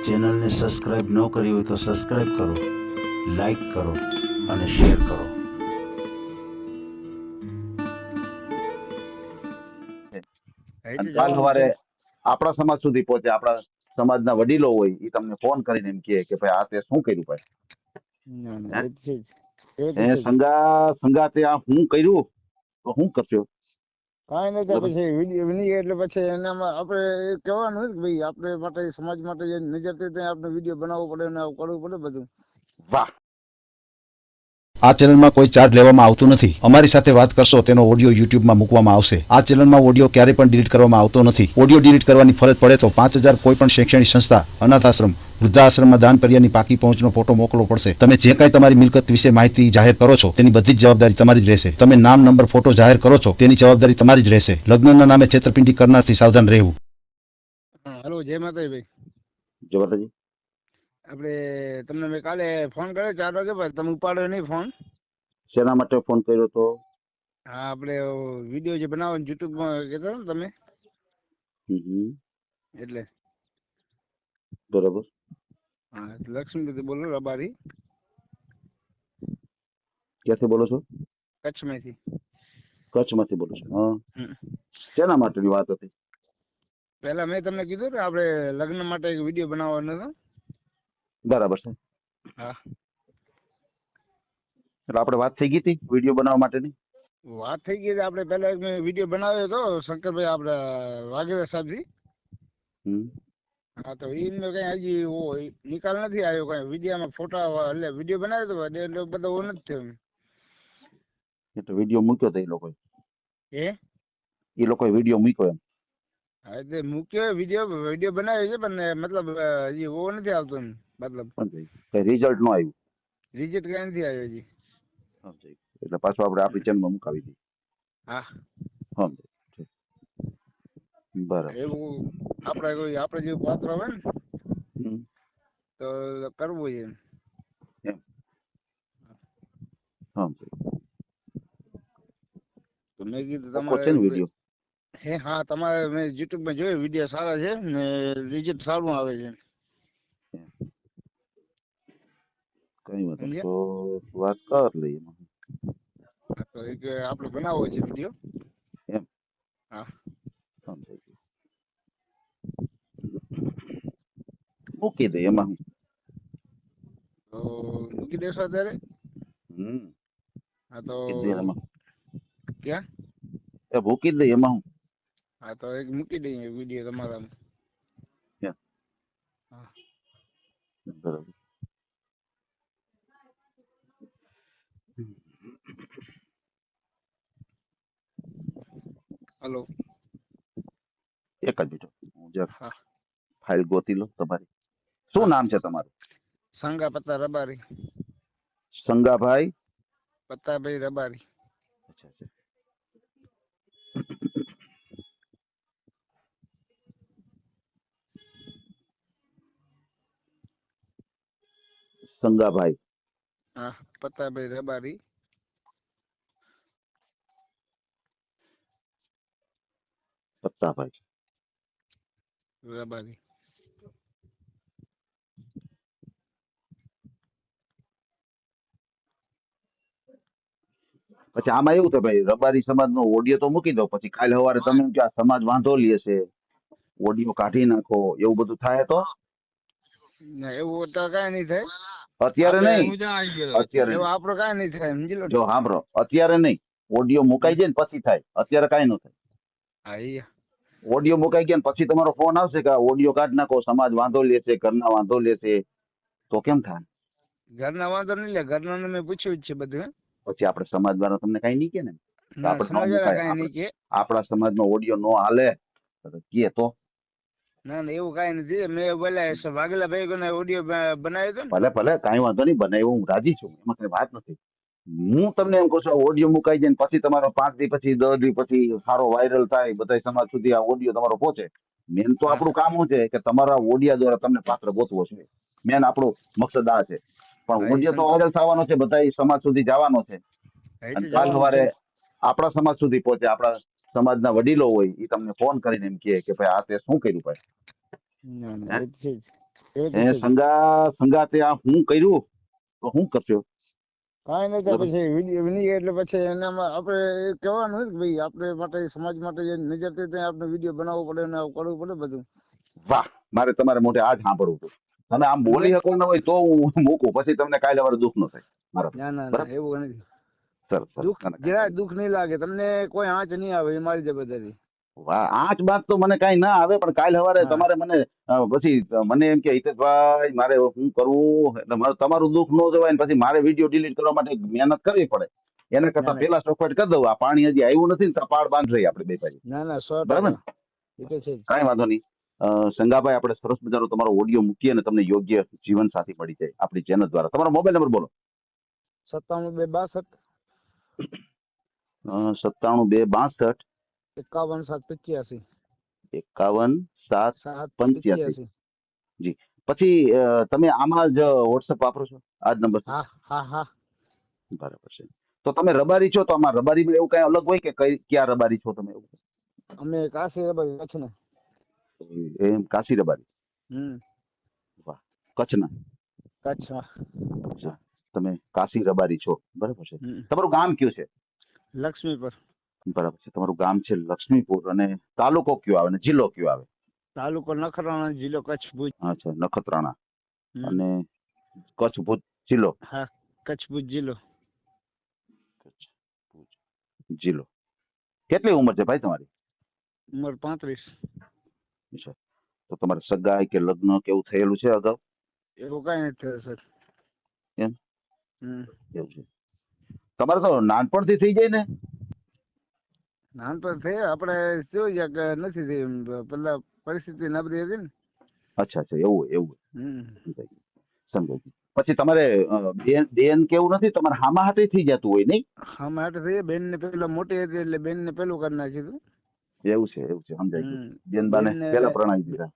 ચેનલને સબસ્ક્રાઇબ ન કરી હોય તો સબસ્ક્રાઇબ કરો, લાઈક કરો અને શેર કરો. અને કાલ સવારે આપણા સમાજ સુધી પહોંચે, આપણા સમાજના વડીલો હોય એ તમને ફોન કરીને એમ કહે કે ભાઈ આ તે શું કર્યું ભાઈ? સંગાતે આ હું કર્યું તો હું કરશો? કાંઈ નહીં તો પછી વિડીયો બની એટલે પછી એનામાં આપણે કહેવાનું કે ભાઈ આપણે માટે સમાજ માટે જે નજરથી ત્યાં આપણે વિડીયો બનાવવો પડે ને કરવું પડે બધું. વાહ. આ ચેનલમાં કોઈ ચાર્જ લેવામાં આવતું નથી. અમારી સાથે વાત કરશો તેનો ઓડિયો યુટ્યુબમાં મૂકવામાં આવશે. આ ચેનલમાં ઓડિયો ક્યારે પણ ડિલીટ કરવામાં આવતો નથી. ઓડિયો ડિલીટ કરવાની ફરજ પડે તો 5000 કોઈ પણ શૈક્ષણિક સંસ્થા, અનાથ આશ્રમ, વૃદ્ધાશ્રમમાં દાન કર્યાની પાકી પહોંચનો ફોટો મોકલવો પડશે. તમે જે કાંઈ તમારી મિલકત વિશે માહિતી જાહેર કરો છો તેની બધી જ જવાબદારી તમારી જ રહેશે. તમે નામ, નંબર, ફોટો જાહેર કરો છો તેની જવાબદારી તમારી જ રહેશે. લગ્નના નામે છેતરપિંડી કરનારથી સાવધાન રહેવું. હેલો, જય માતાજી ભાઈ. જય માતાજી. આપણે તમને મેં કાલે ફોન કર્યો 4 વાગે, પણ તમે ઉપાડ્યો નહીં ફોન. શેના માટે ફોન કર્યો તો? હા, આપણે વિડીયો જે બનાવો યુટ્યુબમાં કહેતા હતા ને તમે, એટલે બરાબર. હા, લક્ષ્મીથી બોલો, રબારી. ક્યાંથી બોલો છો? કચ્છમાંથી. કચ્છમાંથી બોલો છો? હા. શેના માટેની વાત હતી? પહેલા મેં તમને કીધું ને આપણે લગ્ન માટે એક વિડીયો બનાવવાનો હતો. બરાબર છે. હા, એટલે આપણે વાત થઈ ગઈ હતી વિડીયો બનાવવા માટેની. વાત થઈ ગઈ. આપણે પહેલા એક મેં વિડીયો બનાવ્યો હતો શંકરભાઈ આપણે વાઘેલા સાહેબથી. હા, તો એનો કઈ હજી નિકાલ નથી આવ્યો. કઈ વિડીયોમાં ફોટા એટલે વિડીયો બનાવ્યો હતો એટલે બધો નથી થયો. એટલે વિડીયો મૂક્યો તો એ લોકોએ વિડીયો મૂક્યો એમ? હા, એટલે મૂક્યો વિડીયો બનાવ્યો છે, પણ મતલબ હજી ઓ નથી આવતો એમ. મતલબ કઈ રિઝલ્ટ નો આવ્યું? રિઝલ્ટ કઈ નથી આવ્યો હજી. એટલે પાછું આપણે આપણી ચેનલમાં મુકાવી દઈએ. હા, બરાબર. એવું આપણે જેવું પાત્ર હોય ને તો કરવું એમ. તો મેં કીધું તમારે હા, તમારે મેં યુટ્યુબમાં જોયું વિડીયો સારા છે ને રિઝલ્ટ સારું આવે છે. કઈ વાત તો વાત કર લઈએ. તો એક આપણે બનાવવો છે વિડીયો એમ? હા, મૂકી દે એમાં. તો મૂકી દેશો અત્યારે? હા, તો ક્યાં મૂકી દે એમાં. હા, તો એક મૂકી દઈએ વિડીયો તમારા. હા, બરાબર. હલો, એક જ મિનિટ, હું જરા હા, ફાઇલ ગોતી લો તમારી. શું નામ છે તમારું? સંગા પત્તા રબારી. સંગાભાઈ પત્તાભાઈ રબારી. સંગાભાઈ. હા, પત્તાભાઈ રબારી. પત્તાભાઈ રબારી. પછી આમાં એવું છે ભાઈ, રબારી સમાજ નો ઓડિયો તો મૂકી દો, પછી કાલે સવારે તમે એમ કે આ સમાજ વાંધો લે છે, ઓડિયો કાઢી નાખો, એવું બધું થાય તો? એવું તો કઈ નહીં થાય અત્યારે નહીં, અત્યારે એવું આપણું કઈ નહીં થાય, સમજી લો. જો સાંભળો, અત્યારે નહીં, ઓડિયો મુકાઈ જાય ને પછી થાય, અત્યારે કઈ ન થાય. હા, ઓડિયો મુકાઈ ગયા પછી તમારો ફોન આવશે કે ઓડિયો કાઢ નાખો, સમાજ વાંધો લે છે, ઘરના વાંધો લે છે, તો કેમ થાય? ઘરના વાંધો નહીં લે, ઘરના મેં પૂછ્યું જ છે બધું. પછી આપણે સમાજ દ્વારા તમને કઈ નહીં કે ને, આપણા સમાજ નો ઓડિયો નો હાલે કે તો? ના ના, એવું કઈ નથી. મેં બોલ્યા વાઘેલા ભાઈ ઓડિયો બનાવ્યો હતો ને. ભલે ભલે, કઈ વાંધો નહીં, બનાવ્યો હું રાજી છું, એમાં કઈ વાત નથી. હું તમને એમ કહું છું, ઓડિયો મુકાઈ જાય પછી તમારો 5 દી પછી 10 દી પછી સારો વાયરલ થાય, બધા સમાજ સુધી આ ઓડિયો તમારો પહોંચે. મેન તો આપણું કામ શું છે કે તમારા ઓડિયા દ્વારા તમને પાત્ર ગોતવો છે. મેન આપણો મકસદ આ છે. પણ ઓડિયો તો વાયરલ થવાનો છે, બધા સમાજ સુધી જવાનો છે. અને કાલ સવારે આપણા સમાજ સુધી પહોંચે, આપણા સમાજના વડીલો હોય એ તમને ફોન કરીને એમ કહે કે ભાઈ આ તે શું કર્યું ભાઈ? એ એ તો છે. સંગાતે આ હું કર્યું તો હું કરશો? કાંઈ નહીં તો પછી વિડીયો બની ગયા એટલે પછી એનામાં આપણે એ કહેવાનું હોય કે ભાઈ આપણે માટે સમાજ માટે જે નજરથી ત્યાં આપણે વિડીયો બનાવવો પડે ને આવું કરવું પડે બધું. વાહ, મારે તમારે મોઢે આ જ સાંભળવું હતું. તમે આમ બોલી સમજ્યા? શકો ન હોય તો હું મૂકું, પછી તમને કાલે વાળું દુઃખ ન થાય મારા. ના ના ના બરાબર, એવું નથી. સરસ સરસ. દુઃખ ના, ના, કાંઈ જરાય વાંધો દુઃખ નહીં લાગે તમને, કોઈ આંચ નહીં આવે એ મારી જવાબદારી. નહીં. વાહ, આજ બાત તો મને કાંઈ ના આવે, પણ કાલે સવારે હા તમારે મને પછી મને એમ કે હિતેશભાઈ મારે શું કરવું, એટલે તમારું દુઃખ ન જવાય ને પછી મારે વિડીયો ડિલીટ કરવા માટે મહેનત કરવી પડે. એના ના કરતા ના પેલા ચોખવટ કરી દઉં. આ પાણી હજી આવ્યું નથી ને તો પાડ બાંધ રહી આપણે બે ભાઈ. ના ના બરાબર ને? 100%. એ તો છે જ. કાંઈ વાંધો નહીં. સંગાભાઈ, આપણે સરસ મજાનો તમારો ઓડિયો મૂકીએ ને તમને યોગ્ય જીવન સાથી મળી જાય આપણી ચેનલ દ્વારા. તમારો મોબાઈલ નંબર બોલો. 97 97 2 62 51 7 85 51 7 7 85. 85. જી. પછી તમે આમાં જ વોટ્સઅપ વાપરો છો? આ જ નંબર છે? હા હા હા. બરાબર છે. તો તમે રબારી છો તો આમાં રબારીમાં એવું કઈ અલગ હોય કે ક્યાં રબારી છો તમે? એવું અમે કાશી રબારી કચ્છના. એમ, કાશી રબારી. વાહ, કચ્છના. કચ્છમાં. અચ્છા, તમે કાશી રબારી છો, બરાબર છે. તમારું ગામ કયું છે? લક્ષ્મીપુર. બરાબર છે. તમારું ગામ છે લક્ષ્મીપુર, અને તાલુકો કયો આવે ને જિલ્લો કયો આવે? તાલુકો નખત્રાણા, જિલ્લો કચ્છ ભુજ. અચ્છા, નખત્રાણા. હમ. અને કચ્છ ભુજ જિલ્લો. હા, કચ્છ ભુજ જિલ્લો. કચ્છ ભુજ જિલ્લો. કેટલી ઉંમર છે ભાઈ તમારી? ઉંમર 35. અચ્છા, તો તમારે સગાઈ કે લગ્ન કેવું થયેલું છે અગાઉ? એવું કઈ નથી થયું સર. એમ? હમ. એવું છે. તમારે તો નાનપણથી થઈ જાય ને? નાનપણ થયા આપણે જોઈ જાય કે નથી થઈ એમ. પેલા પરિસ્થિતિ નબળી હતી ને. અચ્છા અચ્છા, એવું એવું. હમ. સમજાઈ ગયું, સમજાઈ ગયું. પછી તમારે બેન કેવું નથી, તમારે હામા હાથે થઈ જતું હોય નહીં? હા માટે થઈ. બેન ને પેલા મોટી હતી એટલે બેન ને પેલું કરી નાખ્યું હતું. એવું છે, એવું છે, સમજાઈ ગયું. હમ. બેનબાને બેન ને પેલા પ્રણાવી દીધા.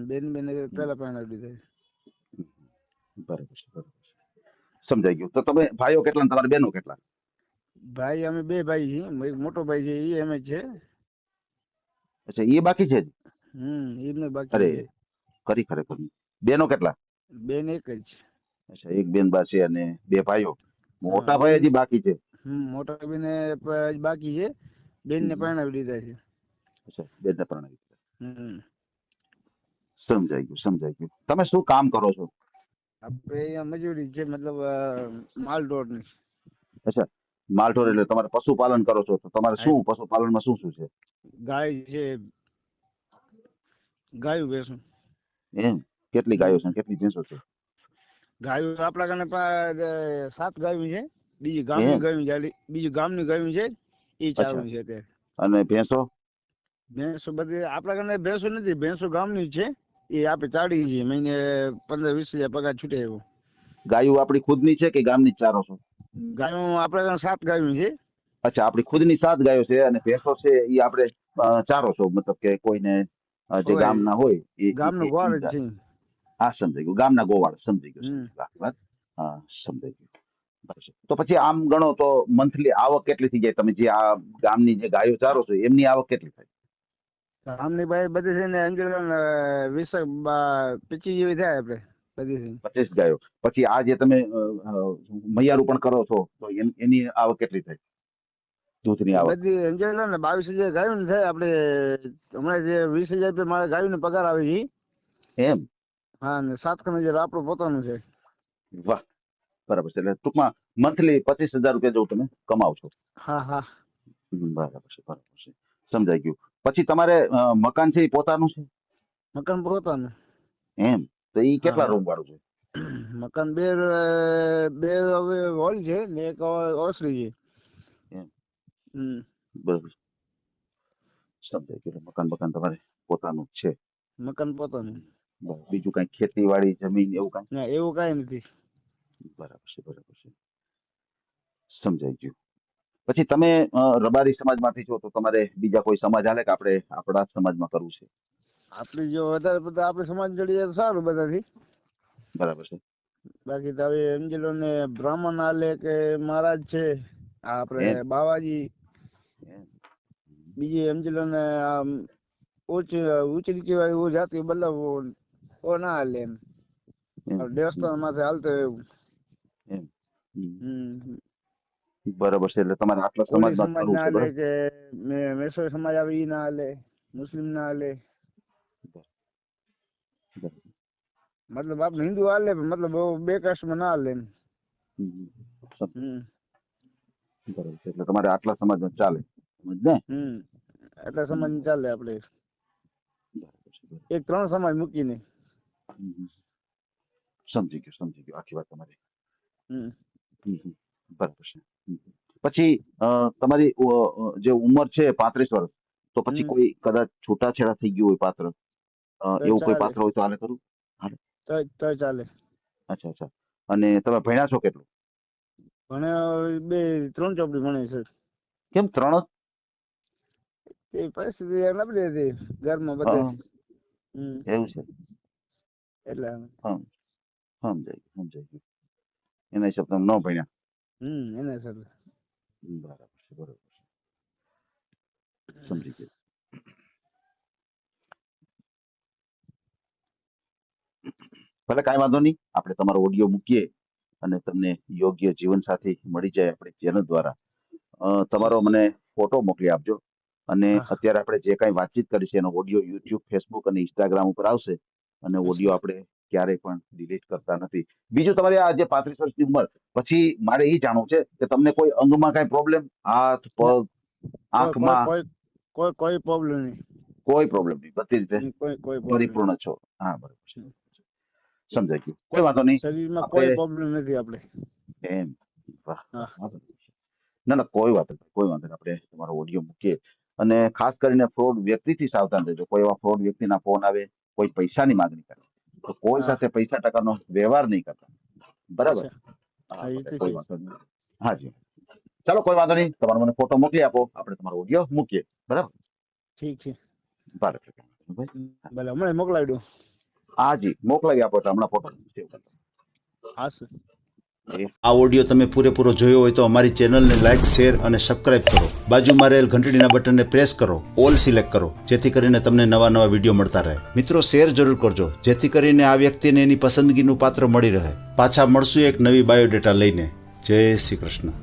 બેન પેલા પરણાવી દીધા. બરાબર છે, બરાબર છે. સમજાઈ ગયું. તો તમે ભાઈઓ કેટલા ને તમારી બહેનો કેટલા? ભાઈ અમે 2 ભાઈ છીએ. એક મોટો ભાઈ છે એ એમ જ છે. અચ્છા, એ બાકી છે જ? એમને બાકી અરે, છે. ખરી ખરેખર. બેનો કેટલા? બેન એક જ. અચ્છા, એક બેન બા છે અને 2 ભાઈઓ. હા મોટા ભાઈ બેન. હજી બાકી છે? મોટા બેન બાકી છે. બેન ને હમ. પરણાવી દીધા છે. અચ્છા, બેનને પરણાવી દીધા. હમ. સમજાઈ ગયું, સમજાઈ ગયું. તમે શું કામ કરો છો? આપણે અહીંયા મજૂરી છે, મતલબ માલઢોર ની. અચ્છા, માલઢોર એટલે તમારે પશુપાલન કરો છો. તો તમારે શું પશુપાલનમાં શું શું છે? ગાય છે, ગાયું ભેંસું. એમ? કેટલી ગાયો છે અને કેટલી ભેંસો છે? ગાયું આપણા કને 7 ગાયું છે. બીજી ગામની એમ? ગાયું છે. બીજી ગામની ગાયું છે એ અચ્છા, ચાલુ છે અત્યારે. અને ભેંસો? ભેંસો બધી આપણા કને ભેંસો નથી. ભેંસો ગામની છે. એ આપણે ચાડી છે. મહિને 15-20 હજાર પગાર છૂટે એવો. ગાયો આપણી ખુદની છે કે ગામની જ ચારો છો? ગાયું આપણા કને 7 ગાયું છે. અચ્છા, આપણી ખુદની 7 ગાયો છે અને ભેંસો છે એ આપણે ચારો છો, મતલબ કે કોઈને જે હોય ગામના હોય ગામનો ગોળ જ છે. હા, સમજાઈ ગયું. ગામના ગોવાળ. સમજાઈ ગયું, હમ. સમજાઈ ગયું. વાત હા, સમજાઈ ગયું. બરાબર છે. તો પછી આમ ગણો તો મંથલી આવક કેટલી થઈ જાય? તમે જે આ ગામની જે ગાયો ચારો છો એમની આવક કેટલી થાય? ગામની ભાઈ બધી થઈને અંજલ 20-25 જેવી થાય આપણે બધી થઈને. 25 ગાયો. પછી આ જે તમે મૈયારું પણ કરો છો તો એની આવક કેટલી થાય? દૂધની એ આવક? બધી અંજલ ને 22,000 ગાયું ને થાય આપણે. હમણાં જે 20,000 રૂપિયા મારા ગાયું ને પગાર આવે છે. એમ? હા, ને 7,000 આપણું પોતાનું છે. વાહ, બરાબર છે. એટલે ટૂંકમાં મંથલી 25,000 રૂપિયા જેવું તમે કમાવ છો. હા હા. બરાબર છે, બરાબર છે. સમજાઈ ગયું. પછી તમારે મકાન છે એ પોતાનું છે? મકાન પોતાનું. એમ? તો એ હા કેટલા હા. રૂમ વાળું છે? મકાન બે હવે હોલ છે ને એક ઓસરી છે. એમ? હમ. બરાબર. સમજાઈ ગયું. મકાન બકાન તમારે પોતાનું જ છે. મકાન પોતાનું. બરાબર. બીજું કઈ ખેતીવાડી જમીન એવું કઈ? ના એવું કઈ નથી. બરાબર છે, બરાબર છે. સમજાઈ ગયું. પછી તમે રબારી સમાજમાંથી છો તો તમારે બીજા કોઈ સમાજ હાલે કે આપણે આપણા સમાજમાં કરવું છે? આપડી જો વધારે પડતા આપણી સમાજ જડીએ તો સારું બધાથી. બરાબર છે. બાકી તો હવે સમજી ને બ્રાહ્મણ હાલે કે મહારાજ છે, આપણે એમ? બાવાજી, એમ? બીજી સમજી ને ઉચ્ચ નીચે વાળી જાતિ બદલાવ ઓ ના હાલે એમ એમ. દેવસ્થાન માથે હાલતો એવું. એમ. હમ. બરાબર છે, એટલે તમારે આટલા કોળી સમાજમાં સમાજ કરવું ના છે, હાલે બરાબર? કે મેસોઈ સમાજ આવે ઈ ના હાલે, મુસ્લિમ ના હાલે, બરાબર. મતલબ આપણે હિન્દુ હાલે મતલબ બે કાસ્ટમાં ના હાલે એમ. હમ. સમજ. હમ બરાબર છે, એટલે તમારે આટલા સમાજમાં ચાલે, સમજ ને? એટલે સમાજ ચાલે આપણે બરાબર છે, બરાબર. એક 3 સમાજ મૂકીને. હમ. સમજી ગયો આખી વાત તમારી. હમ હમ. બરાબર છે. પછી તમારી જે ઉંમર છે 35 વર્ષ, તો પછી હમ. કોઈ કદાચ છૂટાછેડા થઈ ગયું હોય પાત્ર, તો એવું કોઈ ચાલે, પાત્ર હોય તો હાલે કરું? હાલે. તો ચાલે. અચ્છા. અને તમે ભણ્યા છો કેટલું? ભણે 2-3 ચોપડી ભણે છે. કેમ 3 જ? એ પરિસ્થિતિ નબળી હતી ઘરમાં બધે. હા, એવું છે. એટલે હા, સમજાઈ ગયું. એના હિસાબ તમે ન ભણ્યા. એના સાથે બરાબર છે. સમજી ગયો. ભલે કાંઈ વાંધો નહીં, આપણે તમારો ઓડિયો મૂકીએ અને તમને યોગ્ય જીવનસાથી મળી જાય આપણી ચેનલ દ્વારા. તમારો મને ફોટો મોકલી આપજો, અને હા અત્યારે આપણે જે કાંઈ વાતચીત કરી છે એનો ઓડિયો યુટ્યુબ, ફેસબુક અને ઇન્સ્ટાગ્રામ ઉપર આવશે, અને ઓડિયો આપણે ક્યારેય પણ ડિલીટ કરતા નથી. બીજું, તમારી આ જે 35 વર્ષની ઉંમર, પછી મારે એ જાણવું છે કે તમને કોઈ અંગમાં કાંઈ પ્રોબ્લેમ, હાથ, પગ, કોઈ કોઈ આંખમાં? કોઈ કોઈ કોઈ પ્રોબ્લેમ નહીં. કોઈ પ્રોબ્લેમ નહીં, બધી રીતે કોઈ પ્રોબ્લેમ પરિપૂર્ણ છો? હા, બરાબર છે. સમજાઈ ગયું, કોઈ વાંધો નહીં. શરીરમાં કોઈ આપણે પ્રોબ્લેમ નથી આપણે. એમ. વાહ. હા ના, કોઈ વાંધો નહીં. આપણે તમારો ઓડિયો મૂકીએ, અને ખાસ કરીને ફ્રોડ વ્યક્તિથી સાવધાન રહેજો. કોઈ એવા ફ્રોડ વ્યક્તિના ફોન આવે, કોઈ પૈસાની માંગણી કરે, તો કોઈ હા સાથે પૈસા ટકાનો વ્યવહાર નહીં કરતા, બરાબર? અચ્છા હા, એ તો કોઈ છે. વાંધો નહીં. હાજી, ચાલો, કોઈ વાંધો નહીં. તમારો મને ફોટો મોકલી આપો, આપણે તમારો ઓડિયો મૂકીએ, બરાબર? ઠીક છે. બરાબર ભાઈ. ભલે હમણાં મોકલાવી દઉં. હાજી, મોકલાવી આપો એટલે હમણાં ફોટો સેવ કરી હા સર. દો. આ ઓડિયો તમે પૂરેપૂરો જોયો હોય તો અમારી ચેનલને લાઇક, શેર અને સબસ્ક્રાઇબ કરો. બાજુમાં રહેલ ઘંટડીના બટનને પ્રેસ કરો, ઓલ સિલેક્ટ કરો, જેથી કરીને તમને નવા વિડીયો મળતા રહે. મિત્રો, શેર જરૂર કરજો, જેથી કરીને આ વ્યક્તિને એની પસંદગીનું પાત્ર મળી રહે. પાછા મળશું એક નવી બાયોડેટા લઈને. જય શ્રી કૃષ્ણ.